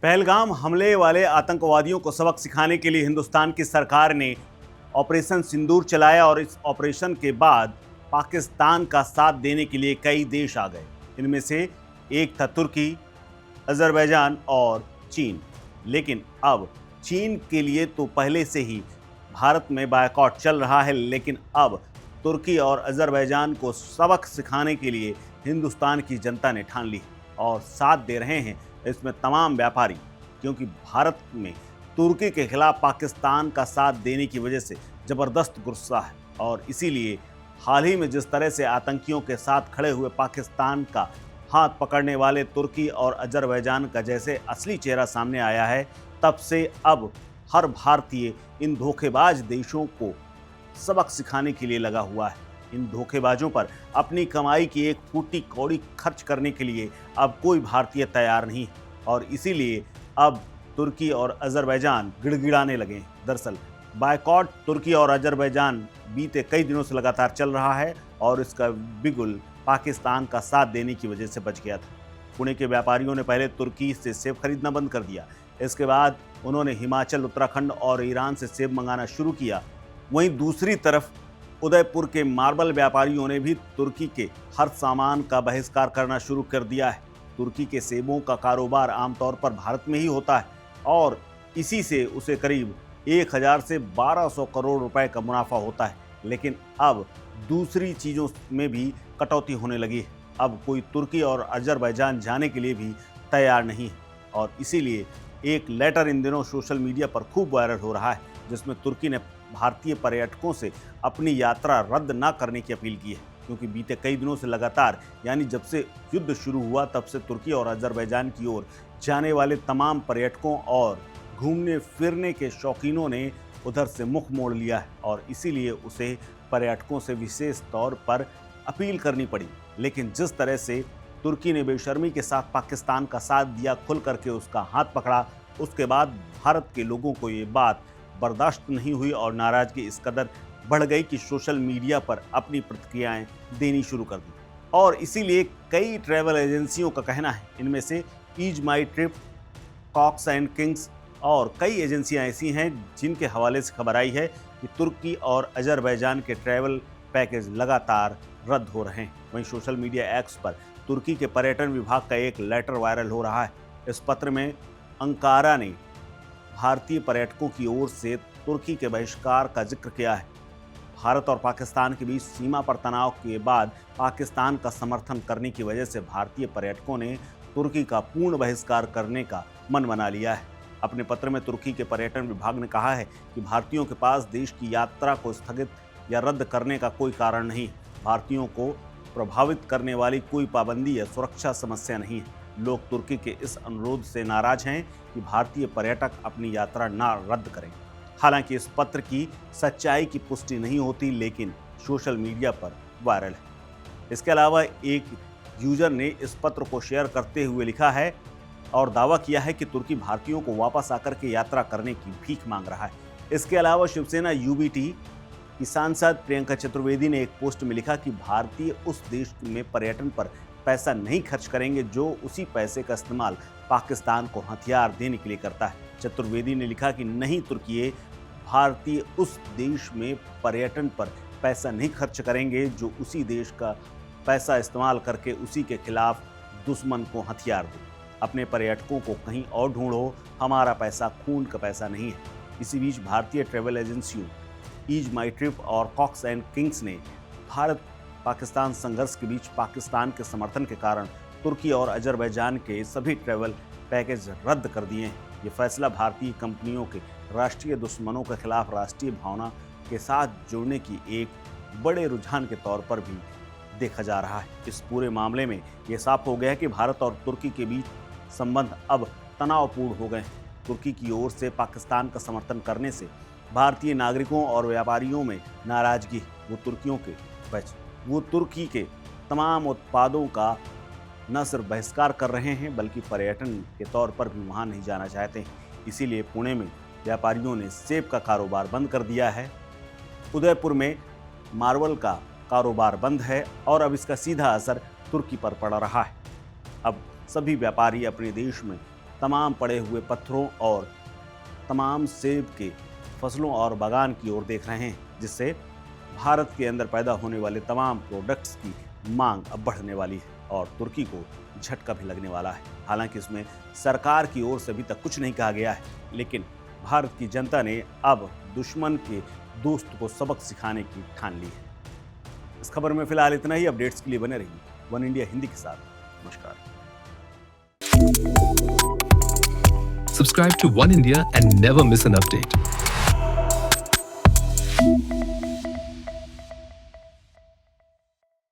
पहलगाम हमले वाले आतंकवादियों को सबक सिखाने के लिए हिंदुस्तान की सरकार ने ऑपरेशन सिंदूर चलाया और इस ऑपरेशन के बाद पाकिस्तान का साथ देने के लिए कई देश आ गए। इनमें से एक था तुर्की, अजरबैजान और चीन। लेकिन अब चीन के लिए तो पहले से ही भारत में बायकॉट चल रहा है, लेकिन अब तुर्की और अजरबैजान को सबक सिखाने के लिए हिंदुस्तान की जनता ने ठान ली और साथ दे रहे हैं इसमें तमाम व्यापारी, क्योंकि भारत में तुर्की के खिलाफ पाकिस्तान का साथ देने की वजह से ज़बरदस्त गुस्सा है। और इसीलिए हाल ही में जिस तरह से आतंकियों के साथ खड़े हुए पाकिस्तान का हाथ पकड़ने वाले तुर्की और अजरबैजान का जैसे असली चेहरा सामने आया है, तब से अब हर भारतीय इन धोखेबाज देशों को सबक सिखाने के लिए लगा हुआ है। इन धोखेबाजों पर अपनी कमाई की एक फूटी कौड़ी खर्च करने के लिए अब कोई भारतीय तैयार नहीं है और इसीलिए अब तुर्की और अजरबैजान गिड़गिड़ाने लगे हैं। दरअसल बायकॉट तुर्की और अजरबैजान बीते कई दिनों से लगातार चल रहा है और इसका बिगुल पाकिस्तान का साथ देने की वजह से बच गया था। पुणे के व्यापारियों ने पहले तुर्की से सेब खरीदना बंद कर दिया। इसके बाद उन्होंने हिमाचल, उत्तराखंड और ईरान से सेब मंगाना शुरू किया। वहीं दूसरी तरफ उदयपुर के मार्बल व्यापारियों ने भी तुर्की के हर सामान का बहिष्कार करना शुरू कर दिया है। तुर्की के सेबों का कारोबार आमतौर पर भारत में ही होता है और इसी से उसे करीब 1000 से 1200 करोड़ रुपए का मुनाफा होता है। लेकिन अब दूसरी चीज़ों में भी कटौती होने लगी है। अब कोई तुर्की और अजरबैजान जाने के लिए भी तैयार नहीं है और इसीलिए एक लेटर इन दिनों सोशल मीडिया पर खूब वायरल हो रहा है, जिसमें तुर्की ने भारतीय पर्यटकों से अपनी यात्रा रद्द न करने की अपील की है, क्योंकि बीते कई दिनों से लगातार यानी जब से युद्ध शुरू हुआ तब से तुर्की और अजरबैजान की ओर जाने वाले तमाम पर्यटकों और घूमने फिरने के शौकीनों ने उधर से मुख मोड़ लिया है और इसीलिए उसे पर्यटकों से विशेष तौर पर अपील करनी पड़ी। लेकिन जिस तरह से तुर्की ने बेशर्मी के साथ पाकिस्तान का साथ दिया, खुल करके उसका हाथ पकड़ा, उसके बाद भारत के लोगों को ये बात बर्दाश्त नहीं हुई और नाराजगी इस कदर बढ़ गई कि सोशल मीडिया पर अपनी प्रतिक्रियाएं देनी शुरू कर दी। और इसीलिए कई ट्रैवल एजेंसियों का कहना है, इनमें से Ease My Trip, Cox and Kings और कई एजेंसियां ऐसी हैं जिनके हवाले से खबर आई है कि तुर्की और अजरबैजान के ट्रैवल पैकेज लगातार रद्द हो रहे हैं। वहीं सोशल मीडिया एक्स पर तुर्की के पर्यटन विभाग का एक लेटर वायरल हो रहा है। इस पत्र में अंकारा ने भारतीय पर्यटकों की ओर से तुर्की के बहिष्कार का जिक्र किया है। भारत और पाकिस्तान के बीच सीमा पर तनाव के बाद पाकिस्तान का समर्थन करने की वजह से भारतीय पर्यटकों ने तुर्की का पूर्ण बहिष्कार करने का मन बना लिया है। अपने पत्र में तुर्की के पर्यटन विभाग ने कहा है कि भारतीयों के पास देश की यात्रा को स्थगित या रद्द करने का कोई कारण नहीं है। भारतीयों को प्रभावित करने वाली कोई पाबंदी या सुरक्षा समस्या नहीं है। लोग तुर्की के इस अनुरोध से नाराज हैं कि भारतीय पर्यटक अपनी यात्रा न रद्द करें। हालांकि इस पत्र की सच्चाई की पुष्टि नहीं होती, लेकिन सोशल मीडिया पर वायरल है। इसके अलावा एक यूजर ने इस पत्र को शेयर करते हुए लिखा है और दावा किया है कि तुर्की भारतीयों को वापस आकर के यात्रा करने की भीख मांग रहा है। इसके अलावा शिवसेना यूबीटी की सांसद प्रियंका चतुर्वेदी ने एक पोस्ट में लिखा कि भारतीय उस देश में पर्यटन पर पैसा नहीं खर्च करेंगे जो उसी पैसे का इस्तेमाल पाकिस्तान को हथियार देने के लिए करता है। चतुर्वेदी ने लिखा कि नहीं, तुर्की भारतीय उस देश में पर्यटन पर पैसा नहीं खर्च करेंगे जो उसी देश का पैसा इस्तेमाल करके उसी के खिलाफ दुश्मन को हथियार दे। अपने पर्यटकों को कहीं और ढूंढो, हमारा पैसा खून का पैसा नहीं है। इसी बीच भारतीय ट्रैवल एजेंसियों ईज माई ट्रिप और कॉक्स एंड किंग्स ने भारत पाकिस्तान संघर्ष के बीच पाकिस्तान के समर्थन के कारण तुर्की और अजरबैजान के सभी ट्रैवल पैकेज रद्द कर दिए हैं। ये फैसला भारतीय कंपनियों के राष्ट्रीय दुश्मनों के खिलाफ राष्ट्रीय भावना के साथ जुड़ने की एक बड़े रुझान के तौर पर भी देखा जा रहा है। इस पूरे मामले में ये साफ हो गया कि भारत और तुर्की के बीच संबंध अब तनावपूर्ण हो गए। तुर्की की ओर से पाकिस्तान का समर्थन करने से भारतीय नागरिकों और व्यापारियों में नाराजगी। वो तुर्की के तमाम उत्पादों का न सिर्फ बहिष्कार कर रहे हैं बल्कि पर्यटन के तौर पर भी वहां नहीं जाना चाहते हैं। इसीलिए पुणे में व्यापारियों ने सेब का कारोबार बंद कर दिया है। उदयपुर में मार्बल का कारोबार बंद है और अब इसका सीधा असर तुर्की पर पड़ रहा है। अब सभी व्यापारी अपने देश में तमाम पड़े हुए पत्थरों और तमाम सेब के फसलों और बागान की ओर देख रहे हैं, जिससे भारत के अंदर पैदा होने वाले तमाम प्रोडक्ट्स की मांग अब बढ़ने वाली है और तुर्की को झटका भी लगने वाला है। हालांकि इसमें सरकार की ओर से अभी तक कुछ नहीं कहा गया है, लेकिन भारत की जनता ने अब दुश्मन के दोस्त को सबक सिखाने की ठान ली है। इस खबर में फिलहाल इतना ही। अपडेट्स के लिए बने रहिए वन इंडिया हिंदी के साथ। नमस्कार। Subscribe to One India and never miss an update.